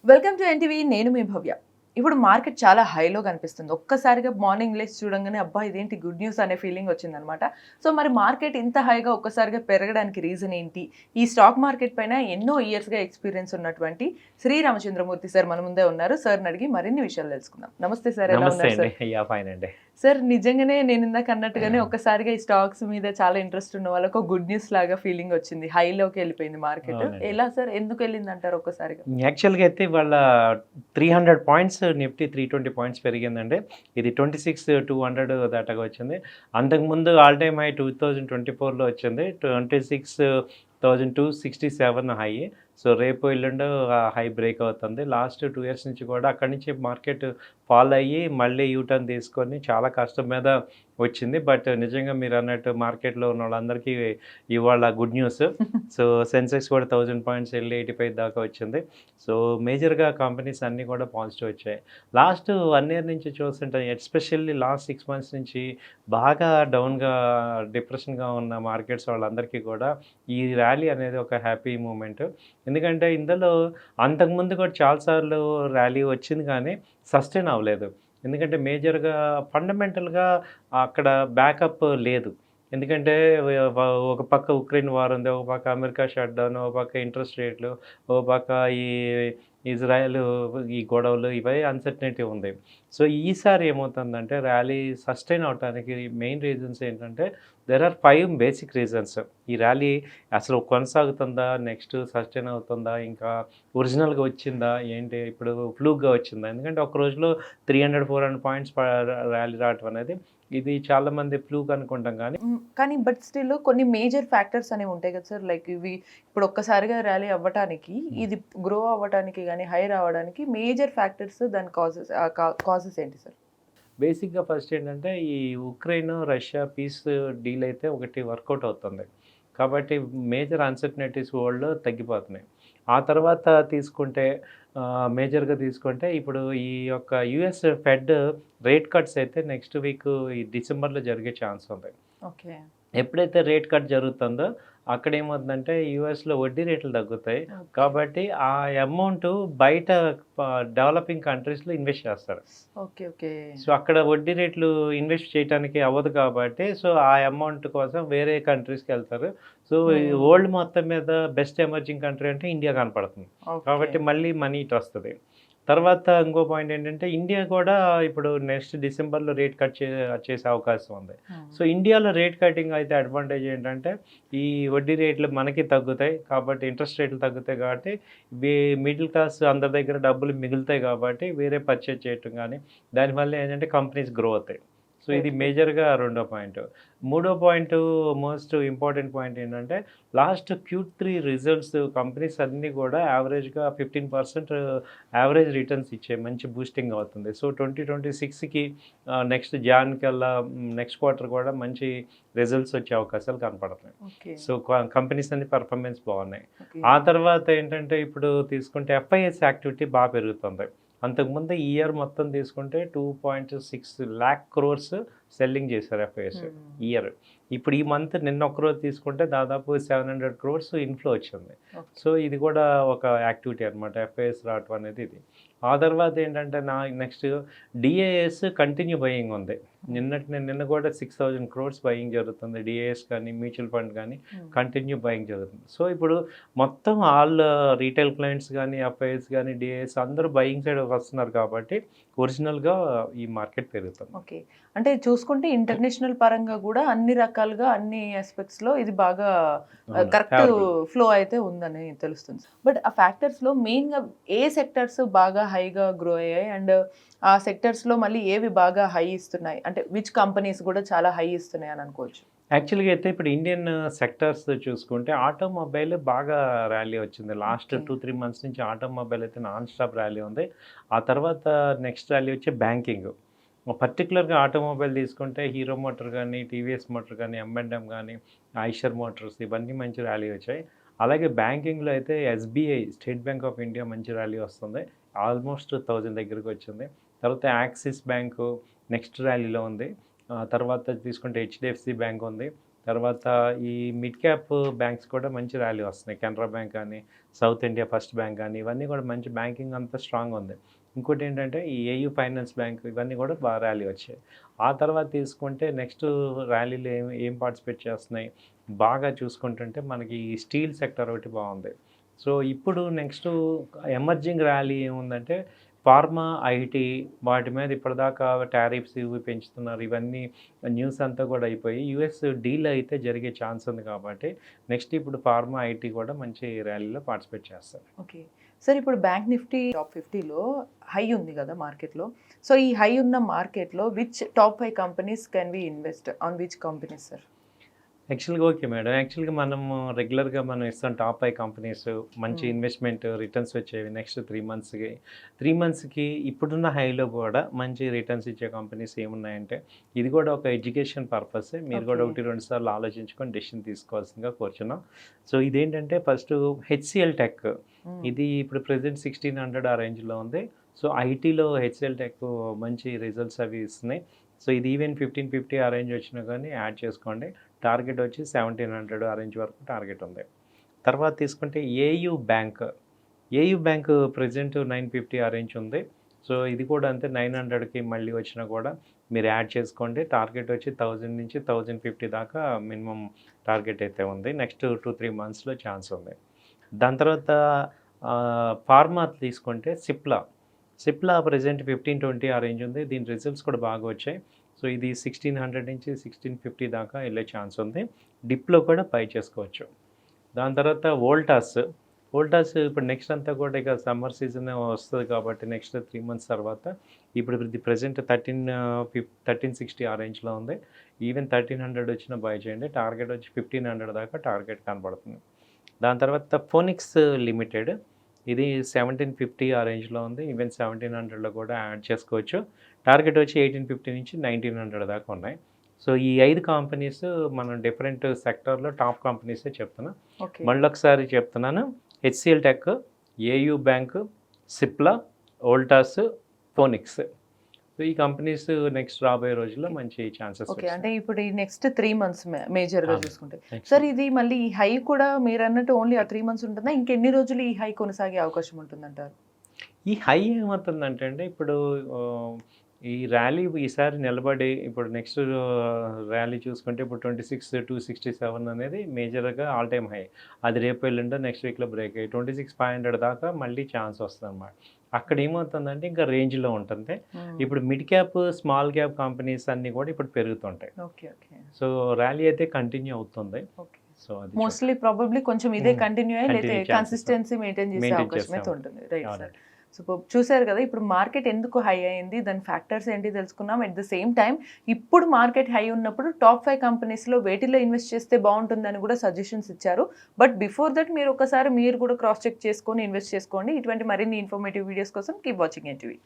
Welcome to NTV. నేను మీ భవ్య. ఇప్పుడు market చాలా హైలో కనిపిస్తుంది. ఒక్కసారిగా మార్నింగ్ లేచి చూడంగానే అబ్బా! ఇదేంటి గుడ్ న్యూస్ అనే ఫీలింగ్ వచ్చిందనమాట. సో మరి మార్కెట్ ఇంత హైగా ఒక్కసారిగా పెరగడానికి రీజన్ ఏంటి? ఈ స్టాక్ మార్కెట్ పైన ఎన్నో ఇయర్స్‌గా ఎక్స్‌పీరియన్స్ ఉన్నటువంటి శ్రీ రామచంద్రమూర్తి సార్ మన ముందే ఉన్నారు. సార్‌ని అడిగి మరిన్ని విషయాలు తెలుసుకుందాం. నమస్తే సార్, ఎలా నమస్తే ఉన్నారు అండి. సార్? ఫైన్ అండి. సార్ నిజంగానే నేను ఇందాక అన్నట్టుగానే ఒక్కసారిగా ఈ స్టాక్స్ మీద చాలా ఇంట్రెస్ట్ ఉన్న వాళ్ళకి ఒక గుడ్ న్యూస్ లాగా ఫీలింగ్ వచ్చింది. హైలోకి వెళ్ళిపోయింది మార్కెట్. అవునండి. ఎలా సార్? ఎందుకు వెళ్ళిందంటారు ఒక్కసారిగా? యాక్చువల్‌గా అయితే ఇవాళ 300 పాయింట్స్ నిఫ్టీ 320 పాయింట్స్ పెరిగిందండి. ఇది 26,200 దాటాగా వచ్చింది. అంతకుముందు ఆల్ టైమ్ హై 2024లో వచ్చింది. 26,267 హై. సో రేపు ఎల్లుండో హై బ్రేక్ అవుతుంది. లాస్ట్ 2 ఇయర్స్ నుంచి కూడా అక్కడి నుంచి మార్కెట్ ఫాల్ అయ్యి మళ్ళీ యూటర్న్ తీసుకొని చాలా కష్టం మీద వచ్చింది. బట్ నిజంగా మీరన్నట్టు మార్కెట్‌లో ఉన్న వాళ్ళందరికీ ఇవాళ గుడ్ న్యూస్. సో సెన్సెక్స్ కూడా 1000 పాయింట్స్ ఎళ్లి 85 దాకా వచ్చింది. సో మేజర్‌గా కంపెనీస్ అన్నీ కూడా పాజిటివ్ వచ్చాయి. లాస్ట్ 1 ఇయర్ నుంచి చూస్తుంటే ఎస్పెషల్లీ లాస్ట్ 6 మంత్స్ నుంచి బాగా డౌన్‌గా డిప్రెషన్‌గా ఉన్న మార్కెట్స్ వాళ్ళందరికీ కూడా ఈ ర్యాలీ అనేది ఒక హ్యాపీ మూమెంట్. ఎందుకంటే ఇందులో అంతకుముందు కూడా చాలా సార్లు ర్యాలీ వచ్చింది కానీ సస్టైన్ అవ్వలేదు. ఎందుకంటే మేజర్‌గా ఫండమెంటల్‌గా అక్కడ బ్యాకప్ లేదు. ఎందుకంటే ఒక పక్క ఉక్రెయిన్ వార్ ఉంది. ఒక పక్క అమెరికా షట్‌డౌన్, ఒక పక్క ఇంట్రెస్ట్ రేట్లు, ఒక పక్క ఈ ఇజ్రాయెల్ ఈ గొడవలు ఇవే అన్‌సర్టెనిటీ ఉంది. సో ఈసారి ఏమవుతుందంటే ర్యాలీ సస్టైన్ అవ్వటానికి మెయిన్ రీజన్స్ ఏంటంటే దేర్ ఆర్ 5 బేసిక్ రీజన్స్. ఈ ర్యాలీ అసలు కొనసాగుతుందా? నెక్స్ట్ సస్టైన్ అవుతుందా? ఇంకా ఒరిజినల్‌గా వచ్చిందా? ఏంటి ఇప్పుడు ఫ్లూక్‌గా వచ్చిందా? ఎందుకంటే ఒక రోజులో 300, 400 పాయింట్స్ ర్యాలీ రావటం అనేది ఇది చాలామంది ఫ్లూక్ అనుకుంటాం కానీ కానీ బట్ స్టిల్ కొన్ని మేజర్ ఫ్యాక్టర్స్ అనేవి ఉంటాయి కదా సార్. లైక్ ఇవి ఇప్పుడు ఒక్కసారిగా ర్యాలీ అవ్వటానికి, ఇది గ్రో అవ్వటానికి గానీ, హై రావడానికి మేజర్ ఫ్యాక్టర్స్ దాని కాజెస్ ఏంటి సార్? బేసిక్‌గా ఫస్ట్ ఏంటంటే ఈ ఉక్రెయిన్, రష్యా పీస్ డీల్ అయితే ఒకటి వర్కౌట్ అవుతుంది. కాబట్టి మేజర్ అన్సర్టనిటీస్ వరల్డ్‌లో తగ్గిపోతున్నాయి. ఆ తర్వాత తీసుకుంటే మేజర్‌గా తీసుకుంటే ఇప్పుడు ఈ యొక్క యూఎస్ ఫెడ్ రేట్ కట్స్ అయితే నెక్స్ట్ వీక్ ఈ డిసెంబర్‌లో జరిగే ఛాన్స్ ఉంది. ఓకే. ఎప్పుడైతే రేట్ కట్ జరుగుతుందో అక్కడేమవుతుందంటే యూఎస్‌లో వడ్డీ రేట్లు తగ్గుతాయి. ఓకే. కాబట్టి ఆ అమౌంటు బయట డెవలపింగ్ కంట్రీస్‌లో ఇన్వెస్ట్ చేస్తారు. ఓకే. ఓకే. సో, అక్కడ వడ్డీ రేట్లు ఇన్వెస్ట్ చేయటానికి అవ్వదు కాబట్టి, సో, ఆ అమౌంట్ కోసం వేరే కంట్రీస్‌కెళ్తారు. సో, ఈ హ్మ్. వరల్డ్ మొత్తం మీద బెస్ట్ ఎమర్జింగ్ కంట్రీ అంటే ఇండియా కనపడుతుంది. ఓకే. కాబట్టి మళ్ళీ మనీ ఇటొస్తది. తర్వాత ఇంకో పాయింట్ ఏంటంటే, ఇండియా కూడా ఇప్పుడు నెక్స్ట్ డిసెంబర్‌లో రేట్ కట్ చేసే అవకాశం ఉంది. హ్మ్. సో, ఇండియాలో రేట్ కటింగ్ అయితే అడ్వాంటేజ్ ఏంటంటే, ఈ వడ్డీ రేట్లు మనకి తగ్గుతాయి. కాబట్టి ఇంట్రెస్ట్ రేట్లు తగ్గుతాయి కాబట్టి, వీ మిడిల్ క్లాస్ అందరి దగ్గర డబ్బులు మిగులుతాయి కాబట్టి, వేరే పర్చేజ్ చేయటం గానీ, దానివల్ల ఏంటంటే కంపెనీస్ గ్రో అవుతాయి. సో, ఇది రైట్. రైట్. మేజర్‌గా రెండో పాయింట్. మూడో పాయింటు మోస్ట్ ఇంపార్టెంట్ పాయింట్ ఏంటంటే, లాస్ట్ Q3 రిజల్ట్స్ కంపెనీస్ అన్నీ కూడా యావరేజ్‌గా 15% యావరేజ్ రిటర్న్స్ ఇచ్చాయి. మంచి బూస్టింగ్ అవుతుంది. సో, 2026కి నెక్స్ట్ జాన్‌కల్లా నెక్స్ట్ క్వార్టర్ కూడా మంచి రిజల్ట్స్ వచ్చే అవకాశాలు కనపడుతున్నాయి. ఓకే. సో, కంపెనీస్ అన్ని పెర్ఫార్మెన్స్ బాగున్నాయి. ఓకే. ఆ తర్వాత ఏంటంటే, ఇప్పుడు తీసుకుంటే ఎఫ్ఐఎస్ యాక్టివిటీ పెరుగుతుంది. అంతకుముందు ఈ ఇయర్ మొత్తం తీసుకుంటే 2.6 లాక్ క్రోర్స్ సెల్లింగ్ చేశారు ఎఫ్ఐఎస్ హ్మ్. ఈ ఇయర్. ఇప్పుడు ఈ మంత్ నిన్న ఒక్కరోజు తీసుకుంటే దాదాపు 700 క్రోర్స్ ఇన్‌ఫ్లో వచ్చింది. ఓకే. సో, ఇది కూడా ఒక యాక్టివిటీ అనమాట. ఎఫ్ఐఎస్ రావటం అనేది ఇది. ఆ తర్వాత ఏంటంటే నెక్స్ట్ డిఏఎస్ కంటిన్యూ బయింగ్ ఉంది. నిన్న కూడా 6000 క్రోర్స్ బయింగ్ జరుగుతుంది. డిఏఎస్ కానీ, మ్యూచువల్ ఫండ్ కానీ హ్మ్. కంటిన్యూ బయింగ్ జరుగుతుంది. సో, ఇప్పుడు మొత్తం ఆల్ రీటైల్ క్లయింట్స్ గానీ, ఎఫ్ఐఎస్ గానీ, డిఏఎస్ అందరూ బయింగ్ సైడ్ వస్తున్నారు కాబట్టి ఒరిజినల్‌గా ఈ మార్కెట్ పెరుగుతుంది. ఓకే. అంటే చూసుకుంటే ఇంటర్నేషనల్ పరంగా గూడా అన్ని రకాలుగా, అన్ని యాస్పెక్ట్స్‌లో ఇది బాగా అవును. Correct favourable. ఫ్లో అయితే ఉందని తెలుస్తుంది. బట్ ఆ ఫ్యాక్టర్స్‌లో మెయిన్‌గా ఏ సెక్టార్స్ బాగా హైగా గ్రో అయ్యాయి? అండ్ ఆ సెక్టార్స్‌లో మళ్ళీ ఏవి బాగా హై ఇస్తున్నాయి? అంటే విచ్ కంపెనీస్ గూడా చాలా హై ఇస్తున్నాయి అని అనుకోవచ్చు? యాక్చువల్‌గా అయితే ఇప్పుడు ఇండియన్ సెక్టార్స్ చూసుకుంటే ఆటోమొబైల్ బాగా ర్యాలీ వచ్చింది. Last okay. 2, 3 మంత్స్ నుంచి ఆటోమొబైల్ అయితే నాన్ స్టాప్ ర్యాలీ ఉంది. ఆ తర్వాత నెక్స్ట్ ర్యాలీ వచ్చి బ్యాంకింగ్. పర్టిక్యులర్‌గా ఆటోమొబైల్ తీసుకుంటే హీరో మోటార్ గానీ, టీవీఎస్ మోటార్ గానీ, ఎమ్&ఎం గానీ, ఐషర్ మోటార్స్ ఇవన్నీ మంచి ర్యాలీ వచ్చాయి. అలాగే బ్యాంకింగ్‌లో అయితే SBI state bank of India మంచి ర్యాలీ వస్తుంది. ఆల్మోస్ట్ 1000 దగ్గరికి వచ్చింది. తర్వాత యాక్సిస్ బ్యాంకు నెక్స్ట్ ర్యాలీలో ఉంది. తర్వాత తీసుకుంటే హెచ్‌డిఎఫ్‌సి బ్యాంక్ ఉంది. తర్వాత ఈ మిడ్ క్యాప్ బ్యాంక్స్ కూడా మంచి ర్యాలీ వస్తున్నాయి. కెనరా బ్యాంక్ కానీ, సౌత్ ఇండియా ఫస్ట్ బ్యాంక్ కానీ ఇవన్నీ కూడా మంచి బ్యాంకింగ్ అంతా స్ట్రాంగ్ ఉంది. ఇంకోటి ఏంటంటే ఈ ఏయూ ఫైనాన్స్ బ్యాంక్ ఇవన్నీ కూడా బాగా ర్యాలీ వచ్చాయి. ఆ తర్వాత తీసుకుంటే నెక్స్ట్ ర్యాలీలో ఏం పార్టిసిపేట్ చేస్తున్నాయి బాగా చూసుకుంటుంటే మనకి ఈ స్టీల్ సెక్టర్ ఒకటి బాగుంది. సో ఇప్పుడు నెక్స్ట్ ఎమర్జింగ్ ర్యాలీ ఏముందంటే ఫార్మా, ఐటీ వాటి మీద ఇప్పటిదాకా టారిఫ్స్ ఇవి పెంచుతున్నారు. ఇవన్నీ న్యూస్ అంతా కూడా అయిపోయి యూఎస్ డీల్ అయితే జరిగే ఛాన్స్ ఉంది కాబట్టి నెక్స్ట్ ఇప్పుడు ఫార్మా, ఐటీ కూడా మంచి ర్యాలీలో పార్టిసిపేట్ చేస్తారు. ఓకే సార్, ఇప్పుడు బ్యాంక్ నిఫ్టీ టాప్ 50లో హై ఉంది కదా మార్కెట్లో. సో ఈ హై ఉన్న మార్కెట్లో which top 5 companies can we invest on which companies sir? యాక్చువల్గా ఓకే మేడం. యాక్చువల్గా మనము రెగ్యులర్గా మనం ఇస్తాం టాప్ 5 కంపెనీస్ మంచి ఇన్వెస్ట్మెంట్ రిటర్న్స్ వచ్చేవి నెక్స్ట్ 3 మంత్స్కి. 3 మంత్స్కి ఇప్పుడున్న హైలో కూడా మంచి రిటర్న్స్ ఇచ్చే కంపెనీస్ ఏమున్నాయంటే ఇది కూడా ఒక ఎడ్యుకేషన్ పర్పస్. మీరు కూడా 1-2 సార్లు ఆలోచించుకొని డెసిషన్ తీసుకోవాల్సిందిగా కోరుచున్నాం. సో ఇదేంటంటే ఫస్ట్ హెచ్సిఎల్ టెక్, ఇది ఇప్పుడు ప్రెసెంట్ 1600 ఆ రేంజ్లో ఉంది. సో ఐటీలో హెచ్సిఎల్ టెక్ మంచి రిజల్ట్స్ అవి ఇస్తున్నాయి. సో ఇది ఈవెన్ 1550 ఆ రేంజ్ వచ్చినా కానీ యాడ్ చేసుకోండి. టార్గెట్ వచ్చి 1700 ఆ రేంజ్ వరకు టార్గెట్ ఉంది. తర్వాత తీసుకుంటే ఏయూ బ్యాంక్ ప్రెజెంట్ 950 ఆ రేంజ్ ఉంది. సో ఇది కూడా అంతే 900కి మళ్ళీ వచ్చినా కూడా మీరు యాడ్ చేసుకోండి. టార్గెట్ వచ్చి 1000 నుంచి 1050 దాకా మినిమం టార్గెట్ అయితే ఉంది. నెక్స్ట్ 2-3 మంత్స్లో ఛాన్స్ ఉంది. దాని తర్వాత ఫార్మా తీసుకుంటే సిప్లా ప్రెజెంట్ 1520 ఆ రేంజ్ ఉంది. దీని రిజల్ట్స్ కూడా బాగా వచ్చాయి. సో ఇది 1600 నుంచి 1650 దాకా వెళ్ళే ఛాన్స్ ఉంది. డిప్లో కూడా బై చేసుకోవచ్చు. దాని తర్వాత వోల్టాస్ ఇప్పుడు నెక్స్ట్ అంతా కూడా ఇక సమ్మర్ సీజన్ వస్తుంది కాబట్టి నెక్స్ట్ 3 మంత్స్ తర్వాత ఇప్పుడు ఇది ప్రెజెంట్ 1360 ఆ రేంజ్లో ఉంది. ఈవెన్ 1300 వచ్చినా బై చేయండి. టార్గెట్ వచ్చి 1500 దాకా టార్గెట్ కనబడుతుంది. దాని తర్వాత ఫోనిక్స్ లిమిటెడ్, ఇది 1750 ఆ రేంజ్లో ఉంది. ఈవెన్ 1700లో కూడా యాడ్ చేసుకోవచ్చు. టార్గెట్ వచ్చి 1850 నుంచి 1900 దాకా ఉన్నాయి. సో ఈ 5 కంపెనీస్ మనం డిఫరెంట్ సెక్టర్లో టాప్ కంపెనీసే చెప్తున్నా. మళ్ళీ ఒకసారి చెప్తున్నాను, HCL tech, AU bank, Cipla, Voltas, phoenix. So ఈ కంపెనీస్ నెక్స్ట్ రాబోయే రోజుల్లో మంచి ఛాన్సెస్. ఓకే, అంటే ఇప్పుడు ఈ నెక్స్ట్ 3 మంత్స్ మేజర్గా చూసుకుంటే సార్, ఇది మళ్ళీ ఈ హై కూడా మీరు అన్నట్టు ఓన్లీ ఆ 3 మంత్స్ ఉంటుందా? ఇంకెన్ని రోజులు ఈ హై కొనసాగే అవకాశం ఉంటుందంటారు? ఈ హై ఏమవుతుందంటే అండి ఇప్పుడు ఈ ర్యాలీ ఈసారి నిలబడి ఇప్పుడు నెక్స్ట్ ర్యాలీ చూసుకుంటే ఇప్పుడు 26,267 అనేది మేజర్గా ఆల్ టైమ్ హై. అది రేపు ఎల్లుండో నెక్స్ట్ వీక్లో బ్రేక్ అయ్యి 26,500 దాకా మళ్ళీ ఛాన్స్ వస్తుంది అన్నమాట. అక్కడ ఏమవుతుందంటే ఇంకా రేంజ్లో ఉంటుంది. ఇప్పుడు mid cap, small cap companies అన్నీ కూడా ఇప్పుడు పెరుగుతుంటాయి. సో ర్యాలీ అయితే కంటిన్యూ అవుతుంది. సో అది మోస్ట్లీ ప్రాబబ్లీ కొంచెం ఇదే కంటిన్యూ అయ్యి లేదా కన్సిస్టెన్సీ మెయింటైన్ చేసే అవకాశం అయితే ఉంటుంది. Right sir. సో చూసారు కదా, ఇప్పుడు మార్కెట్ ఎందుకు హై అయింది, దాని ఫ్యాక్టర్స్ ఏంటి తెలుసుకున్నాం. ఎట్ ద సేమ్ టైం ఇప్పుడు మార్కెట్ హై ఉన్నప్పుడు టాప్ 5 కంపెనీస్లో వేటిలో ఇన్వెస్ట్ చేస్తే బాగుంటుందని కూడా సజెషన్స్ ఇచ్చారు. బట్ బిఫోర్ దట్ మీరు ఒకసారి మీరు కూడా క్రాస్ చెక్ చేసుకొని ఇన్వెస్ట్ చేసుకోండి. ఇటువంటి మరిన్ని ఇన్ఫర్మేటివ్ వీడియోస్ కోసం కీప్ వాచింగ్ ఎన్టీవీ.